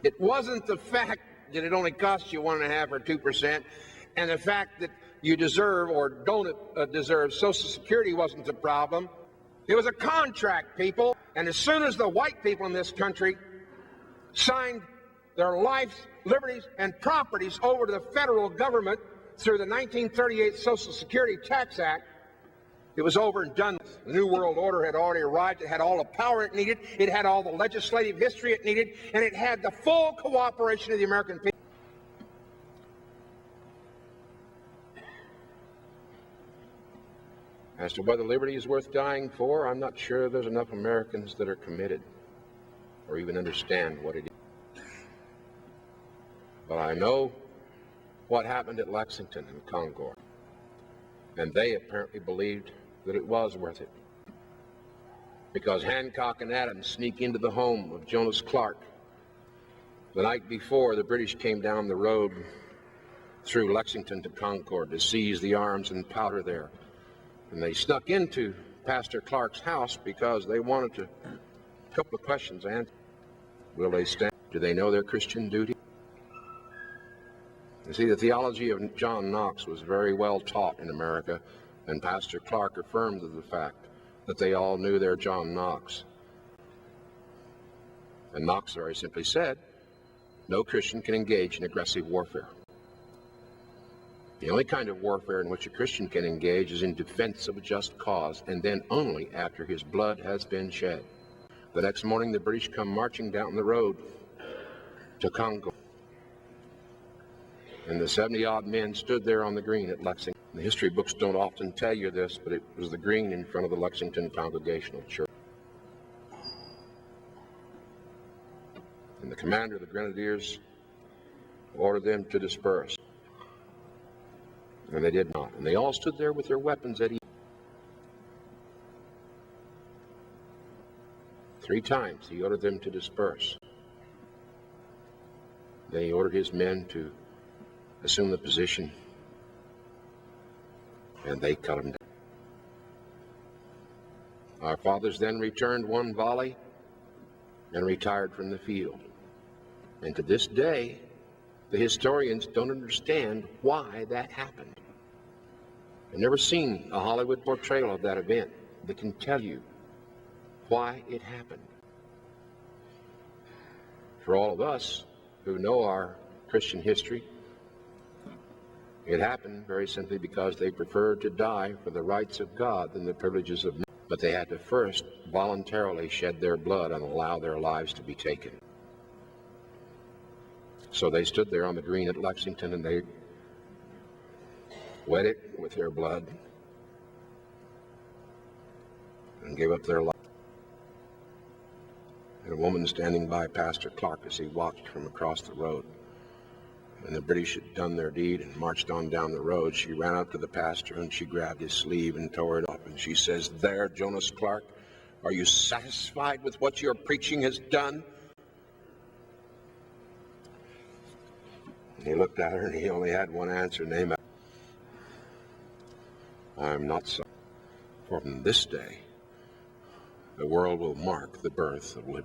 It wasn't the fact that it only cost you 1.5% or 2%, and the fact that you deserve or don't deserve Social Security wasn't the problem. It was a contract, people. And as soon as the white people in this country signed their lives, liberties, and properties over to the federal government through the 1938 Social Security Tax Act, it was over and done. The New World Order had already arrived. It had all the power it needed. It had all the legislative history it needed. And it had the full cooperation of the American people. As to whether liberty is worth dying for, I'm not sure there's enough Americans that are committed or even understand what it is. But I know what happened at Lexington and Concord, and they apparently believed that it was worth it, because Hancock and Adams sneak into the home of Jonas Clark the night before the British came down the road through Lexington to Concord to seize the arms and powder there. And they snuck into Pastor Clark's house because they wanted a couple of questions answered. Will they stand? Do they know their Christian duty? You see, the theology of John Knox was very well taught in America, and Pastor Clark affirmed the fact that they all knew their John Knox. And Knox very simply said, no Christian can engage in aggressive warfare. The only kind of warfare in which a Christian can engage is in defense of a just cause, and then only after his blood has been shed. The next morning, the British come marching down the road to Concord, and the 70-odd men stood there on the green at Lexington. The history books don't often tell you this, but it was the green in front of the Lexington Congregational Church. And the commander of the Grenadiers ordered them to disperse. And they did not. And they all stood there with their weapons at ease. 3 times he ordered them to disperse. Then he ordered his men to assume the position, and they cut him down. Our fathers then returned one volley and retired from the field. And to this day, the historians don't understand why that happened. I've never seen a Hollywood portrayal of that event that can tell you why it happened. For all of us who know our Christian history, it happened very simply because they preferred to die for the rights of God than the privileges of men. But they had to first voluntarily shed their blood and allow their lives to be taken. So they stood there on the green at Lexington, and they wet it with their blood and gave up their life. And a woman standing by Pastor Clark as he watched from across the road. And the British had done their deed and marched on down the road. She ran up to the pastor and she grabbed his sleeve and tore it off. And she says, "There, Jonas Clark, are you satisfied with what your preaching has done?" And he looked at her and he only had one answer, name it. I'm not sorry, for from this day, the world will mark the birth of liberty.